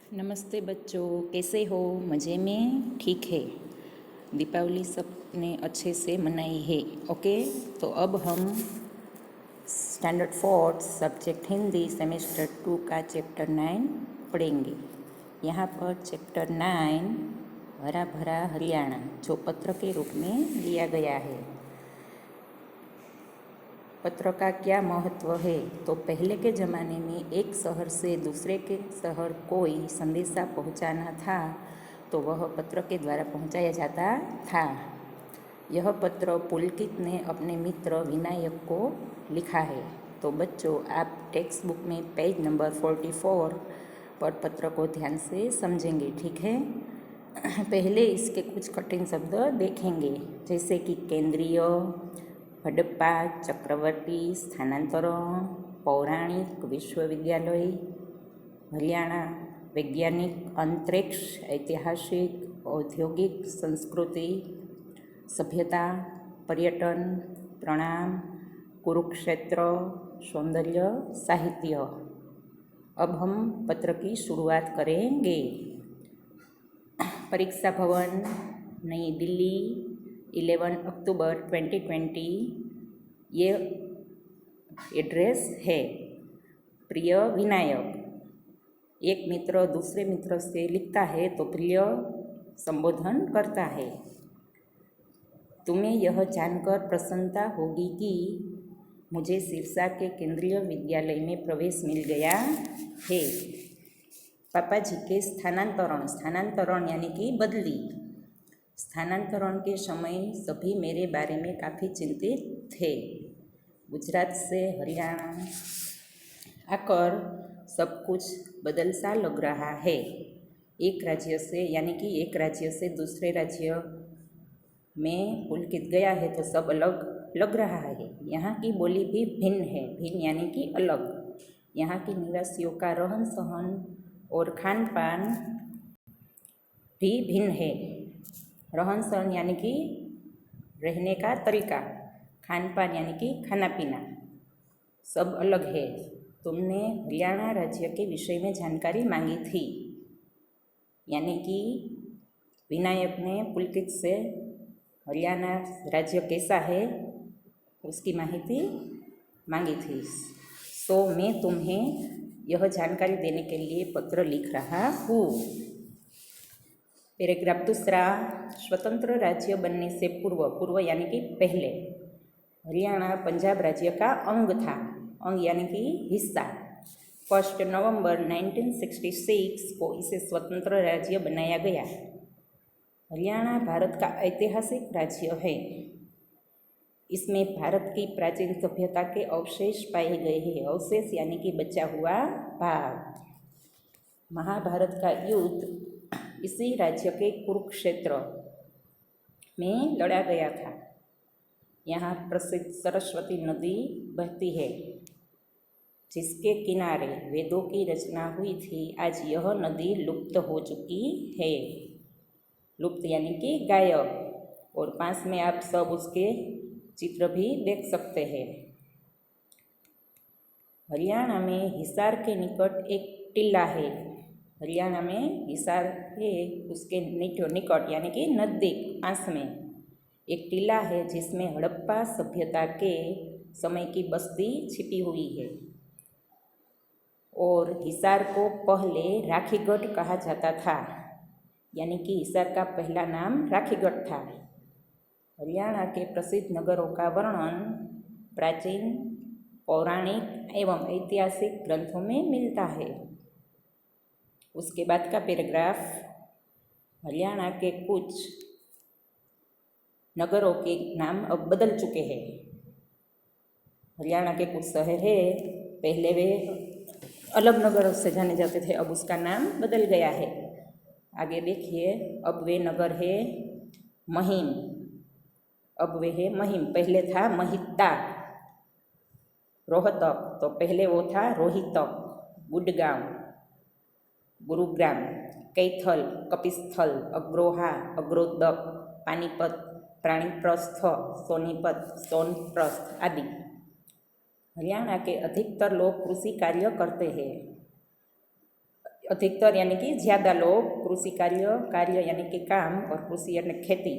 नमस्ते बच्चों, कैसे हो? मज़े में? ठीक है। दीपावली सबने अच्छे से मनाई है। ओके, तो अब हम स्टैंडर्ड 4 सब्जेक्ट हिंदी सेमेस्टर 2 का चैप्टर 9 पढ़ेंगे। यहाँ पर चैप्टर 9 हरा भरा हरियाणा जो पत्र के रूप में लिया गया है। पत्र का क्या महत्व है? तो पहले के ज़माने में एक शहर से दूसरे के शहर कोई संदेशा पहुंचाना था तो वह पत्र के द्वारा पहुंचाया जाता था। यह पत्र पुलकित ने अपने मित्र विनायक को लिखा है। तो बच्चों, आप टेक्स्ट बुक में पेज नंबर 44 पर पत्र को ध्यान से समझेंगे, ठीक है? पहले इसके कुछ कठिन शब्द देखेंगे, जैसे कि केंद्रीय, हड़प्पा, चक्रवर्ती, स्थानांतरण, पौराणिक, विश्वविद्यालय, हरियाणा, वैज्ञानिक, अंतरिक्ष, ऐतिहासिक, औद्योगिक, संस्कृति, सभ्यता, पर्यटन, प्रणाम, कुरुक्षेत्र, सौंदर्य, साहित्य। अब हम पत्र की शुरुआत करेंगे। परीक्षा भवन, नई दिल्ली, 11 अक्टूबर 2020 ये एड्रेस है। प्रिय विनायक, एक मित्र दूसरे मित्र से लिखता है तो प्रिय संबोधन करता है। तुम्हें यह जानकर प्रसन्नता होगी कि मुझे सिरसा के केंद्रीय विद्यालय में प्रवेश मिल गया है। पापा जी के स्थानांतरण यानी कि बदली। स्थानांतरण के समय सभी मेरे बारे में काफ़ी चिंतित थे। गुजरात से हरियाणा आकर सब कुछ बदल सा लग रहा है। एक राज्य से दूसरे राज्य में पुलकित गया है तो सब अलग लग रहा है। यहाँ की बोली भी भिन्न है। भिन्न यानी कि अलग। यहाँ के निवासियों का रहन सहन और खान पान भी भिन्न है। रहन सहन यानी कि रहने का तरीका, खान पान यानी कि खाना पीना सब अलग है। तुमने हरियाणा राज्य के विषय में जानकारी मांगी थी, यानी कि विनायक ने पुलकित से हरियाणा राज्य कैसा है उसकी माहिती मांगी थी। तो मैं तुम्हें यह जानकारी देने के लिए पत्र लिख रहा हूँ। पैराग्राफ दूसरा, स्वतंत्र राज्य बनने से पूर्व यानी कि पहले हरियाणा पंजाब राज्य का अंग था। अंग यानी कि हिस्सा। 1 नवंबर 1966 को इसे स्वतंत्र राज्य बनाया गया। हरियाणा भारत का ऐतिहासिक राज्य है। इसमें भारत की प्राचीन सभ्यता के अवशेष पाए गए हैं। अवशेष यानी कि बचा हुआ भाग। महाभारत का युद्ध इसी राज्य के कुरुक्षेत्र में लड़ा गया था। यहाँ प्रसिद्ध सरस्वती नदी बहती है, जिसके किनारे वेदों की रचना हुई थी। आज यह नदी लुप्त हो चुकी है। लुप्त यानी कि गायब। और पास में आप सब उसके चित्र भी देख सकते हैं। हरियाणा में हिसार के निकट एक टीला है। हरियाणा में हिसार है, उसके निकट यानी कि नज़दीक पास में एक टीला है जिसमें हड़प्पा सभ्यता के समय की बस्ती छिपी हुई है। और हिसार को पहले राखीगढ़ कहा जाता था, यानी कि हिसार का पहला नाम राखीगढ़ था। हरियाणा के प्रसिद्ध नगरों का वर्णन प्राचीन, पौराणिक एवं ऐतिहासिक ग्रंथों में मिलता है। उसके बाद का पैराग्राफ, हरियाणा के कुछ नगरों के नाम अब बदल चुके हैं। हरियाणा के कुछ शहर है, पहले वे अलग नगरों से जाने जाते थे, अब उसका नाम बदल गया है। आगे देखिए, अब वे नगर है महिम। अब वे है महिम, पहले था महिता। रोहतक, तो पहले वो था रोहितक। गुड़गांव, गुरुग्राम, कैथल, कपिस्थल, अग्रोहा, अग्रोदक, पानीपत, प्राणिप्रस्थ, सोनीपत, सोनप्रस्थ आदि। हरियाणा के अधिकतर लोग कृषि कार्य करते हैं। अधिकतर यानी कि ज़्यादा लोग कृषि कार्य यानी कि काम और कृषि यानी खेती,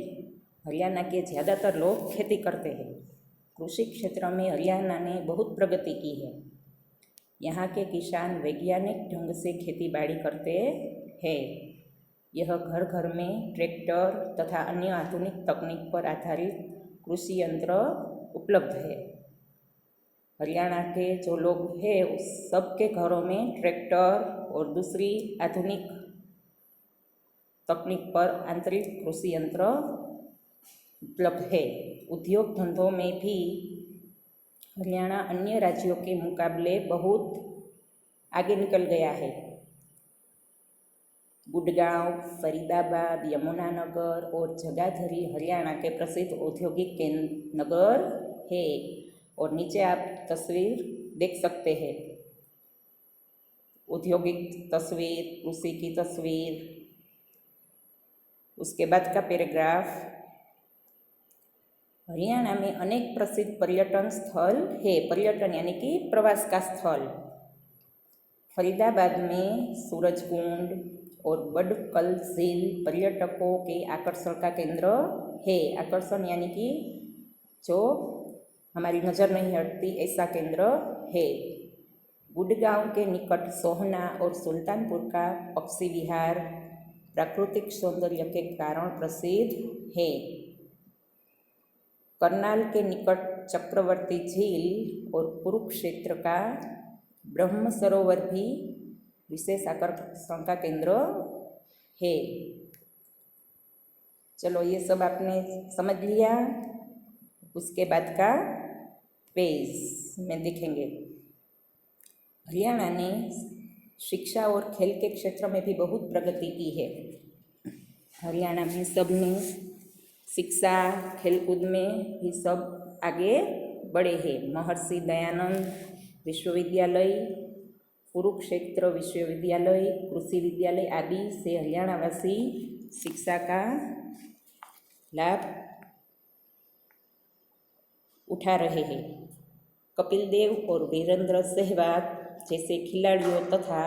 हरियाणा के ज़्यादातर लोग खेती करते हैं। कृषि क्षेत्र में हरियाणा ने बहुत प्रगति की है। यहाँ के किसान वैज्ञानिक ढंग से खेती बाड़ी करते हैं। यह घर घर में ट्रैक्टर तथा अन्य आधुनिक तकनीक पर आधारित कृषि यंत्र उपलब्ध है। हरियाणा के जो लोग हैं उस सबके घरों में ट्रैक्टर और दूसरी आधुनिक तकनीक पर आंतरिक कृषि यंत्र उपलब्ध है। उद्योग धंधों में भी हरियाणा अन्य राज्यों के मुकाबले बहुत आगे निकल गया है। गुड़गांव, फरीदाबाद, यमुनानगर और जगाधरी हरियाणा के प्रसिद्ध औद्योगिक नगर है। और नीचे आप तस्वीर देख सकते हैं, औद्योगिक तस्वीर, कृषि की तस्वीर, उसके बाद का पैराग्राफ। हरियाणा में अनेक प्रसिद्ध पर्यटन स्थल है। पर्यटन यानी कि प्रवास का स्थल। फरीदाबाद में सूरजकुंड और बडकल झील पर्यटकों के आकर्षण का केंद्र है। आकर्षण यानी कि जो हमारी नज़र नहीं हटती ऐसा केंद्र है। गुड़गांव के निकट सोहना और सुल्तानपुर का पक्षी विहार प्राकृतिक सौंदर्य के कारण प्रसिद्ध है। करनाल के निकट चक्रवर्ती झील और कुरुक्षेत्र का ब्रह्म सरोवर भी विशेष आकर्षण का केंद्र है। चलो ये सब आपने समझ लिया। उसके बाद का पेज में देखेंगे। हरियाणा ने शिक्षा और खेल के क्षेत्र में भी बहुत प्रगति की है। हरियाणा में सबने शिक्षा खेलकूद में भी सब आगे बढ़े हैं। महर्षि दयानंद विश्वविद्यालय, कुरुक्षेत्र विश्वविद्यालय, कृषि विद्यालय आदि से हरियाणावासी शिक्षा का लाभ उठा रहे हैं। कपिल देव और वीरेंद्र सहवाग जैसे खिलाड़ियों तथा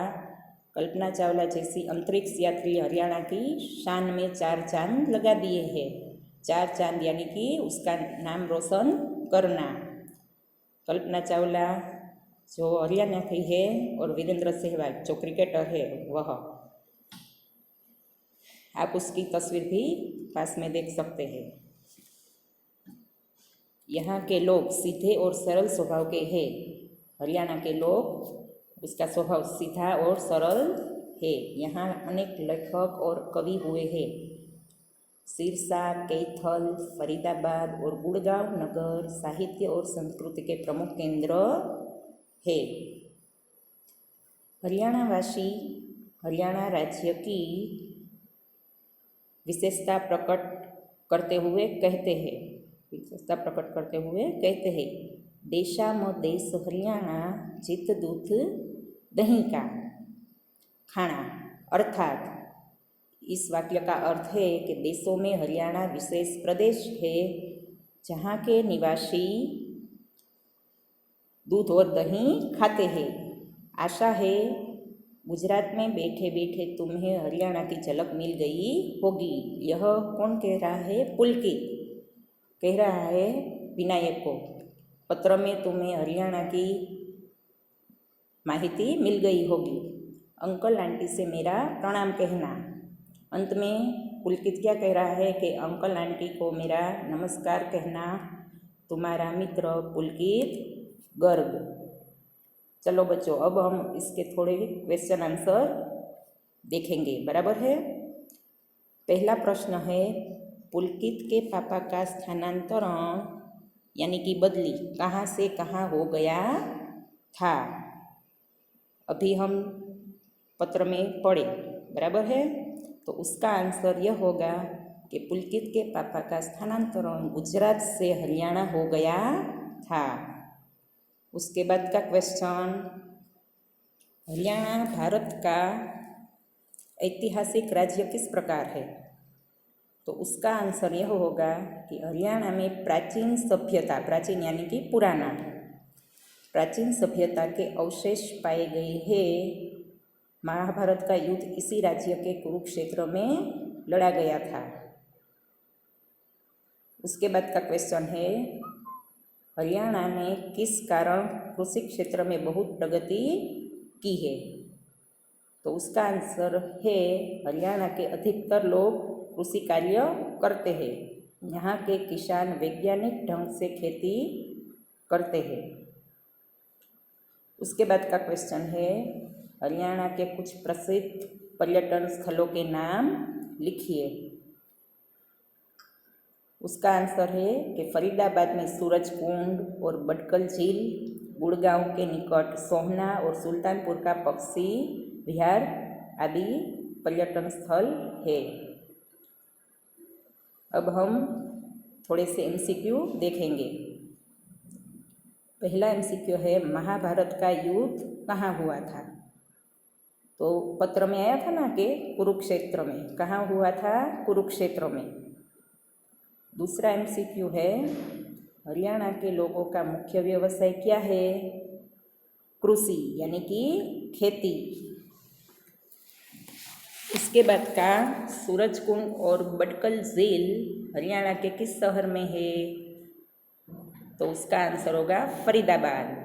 कल्पना चावला जैसी अंतरिक्ष यात्री हरियाणा की शान में 4 चांद लगा दिए हैं। 4 चांद यानी कि उसका नाम रोशन करना। कल्पना चावला जो हरियाणा की है और वीरेंद्र सहवाग जो क्रिकेटर है वह। आप उसकी तस्वीर भी पास में देख सकते हैं। यहाँ के लोग सीधे और सरल स्वभाव के हैं। हरियाणा के लोग उसका स्वभाव सीधा और सरल है। यहाँ अनेक लेखक और कवि हुए हैं। सिरसा, कैथल, फरीदाबाद और गुड़गांव नगर साहित्य और संस्कृति के प्रमुख केंद्र है। हरियाणावासी हरियाणा राज्य की विशेषता प्रकट करते हुए कहते हैं, देशाम देश हरियाणा जित दूध दही का खाना। अर्थात इस वाक्य का अर्थ है कि देशों में हरियाणा विशेष प्रदेश है जहाँ के निवासी दूध और दही खाते हैं। आशा है गुजरात में बैठे बैठे तुम्हें हरियाणा की झलक मिल गई होगी। यह कौन कह रहा है? पुलकित कह रहा है विनायक को। पत्र में तुम्हें हरियाणा की माहिती मिल गई होगी। अंकल आंटी से मेरा प्रणाम कहना। अंत में पुलकित क्या कह रहा है कि अंकल आंटी को मेरा नमस्कार कहना। तुम्हारा मित्र पुलकित गर्ग। चलो बच्चों, अब हम इसके थोड़े क्वेश्चन आंसर देखेंगे। बराबर है। पहला प्रश्न है, पुलकित के पापा का स्थानांतरण यानी कि बदली कहाँ से कहाँ हो गया था? अभी हम पत्र में पढ़े। बराबर है। तो उसका आंसर यह होगा कि पुलकित के पापा का स्थानांतरण गुजरात से हरियाणा हो गया था। उसके बाद का क्वेश्चन, हरियाणा भारत का ऐतिहासिक राज्य किस प्रकार है? तो उसका आंसर यह होगा कि हरियाणा में प्राचीन सभ्यता, प्राचीन यानी कि पुराना, प्राचीन सभ्यता के अवशेष पाए गए हैं महाभारत का युद्ध इसी राज्य के कुरुक्षेत्र में लड़ा गया था। उसके बाद का क्वेश्चन है, हरियाणा ने किस कारण कृषि क्षेत्र में बहुत प्रगति की है? तो उसका आंसर है, हरियाणा के अधिकतर लोग कृषि कार्य करते हैं। यहाँ के किसान वैज्ञानिक ढंग से खेती करते हैं। उसके बाद का क्वेश्चन है, हरियाणा के कुछ प्रसिद्ध पर्यटन स्थलों के नाम लिखिए। उसका आंसर है कि फरीदाबाद में सूरज कुंड और बटकल झील, गुड़गांव के निकट सोहना और सुल्तानपुर का पक्षी विहार आदि पर्यटन स्थल है। अब हम थोड़े से MCQ देखेंगे। पहला MCQ है, महाभारत का युद्ध कहाँ हुआ था? तो पत्र में आया था ना कि कुरुक्षेत्र में। कहाँ हुआ था? कुरुक्षेत्र में। दूसरा MCQ है, हरियाणा के लोगों का मुख्य व्यवसाय क्या है? कृषि यानी कि खेती। इसके बाद का, सूरजकुंड और बटकल झील हरियाणा के किस शहर में है? तो उसका आंसर होगा फरीदाबाद।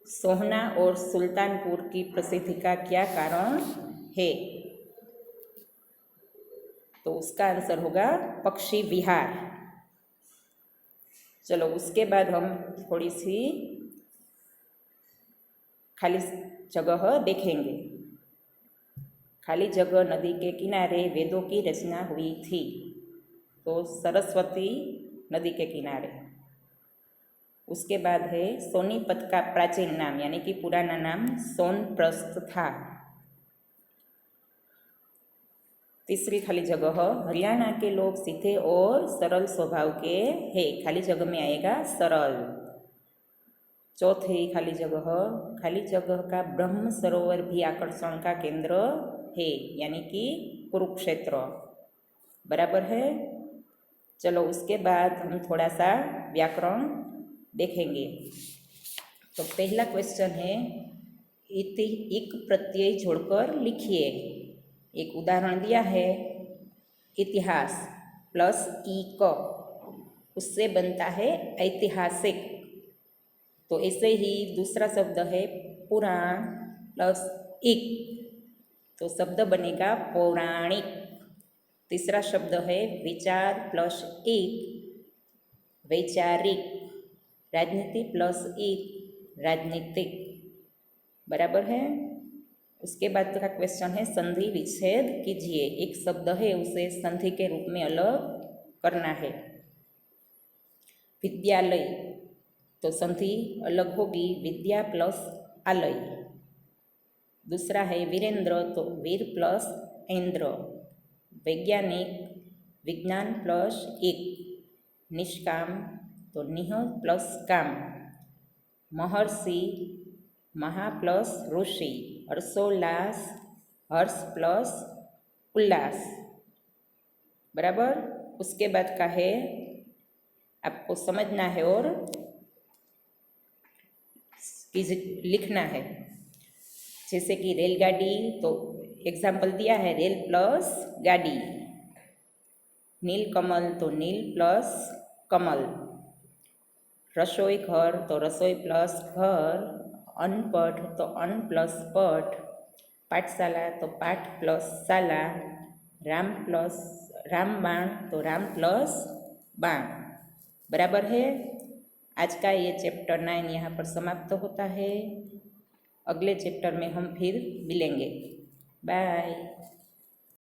सोहना और सुल्तानपुर की प्रसिद्धि का क्या कारण है? तो उसका आंसर होगा पक्षी विहार। चलो उसके बाद हम थोड़ी सी खाली जगह देखेंगे। खाली जगह नदी के किनारे वेदों की रचना हुई थी। तो सरस्वती नदी के किनारे। उसके बाद है, सोनीपत का प्राचीन नाम यानी कि पुराना नाम सोनप्रस्थ था। तीसरी खाली जगह, हरियाणा के लोग सीधे और सरल स्वभाव के हैं। खाली जगह में आएगा सरल। चौथी खाली जगह का ब्रह्म सरोवर भी आकर्षण का केंद्र है यानी कि कुरुक्षेत्र। बराबर है। चलो उसके बाद हम थोड़ा सा व्याकरण देखेंगे। तो पहला क्वेश्चन है, इक प्रत्यय जोड़कर लिखिए। एक उदाहरण दिया है, इतिहास प्लस क, उससे बनता है ऐतिहासिक। तो ऐसे ही दूसरा शब्द है पुराण प्लस इक, तो शब्द बनेगा पौराणिक। तीसरा शब्द है विचार प्लस इक, वैचारिक। राजनीति प्लस इक, राजनीतिक। बराबर है। उसके बाद का क्वेश्चन है, संधि विच्छेद कीजिए। एक शब्द है उसे संधि के रूप में अलग करना है। विद्यालय, तो संधि अलग होगी विद्या प्लस आलय। दूसरा है वीरेंद्र, तो वीर प्लस इंद्र। वैज्ञानिक, विज्ञान प्लस एक। निष्काम, तो निह प्लस काम। महर्षि, महा प्लस ऋषि। हर्षोल्लास, हर्ष प्लस उल्लास। बराबर। उसके बाद का है, आपको समझना है और लिखना है। जैसे कि रेलगाड़ी, तो एग्जाम्पल दिया है रेल प्लस गाड़ी। नीलकमल, तो नील प्लस कमल। रसोई घर, तो रसोई प्लस घर। अनपढ़, तो अन प्लस पढ़। पाठशाला, तो पाठ प्लस शाला। रामबाण, तो राम प्लस बाण। बराबर है। आज का ये चैप्टर 9 यहाँ पर समाप्त होता है। अगले चैप्टर में हम फिर मिलेंगे। बाय।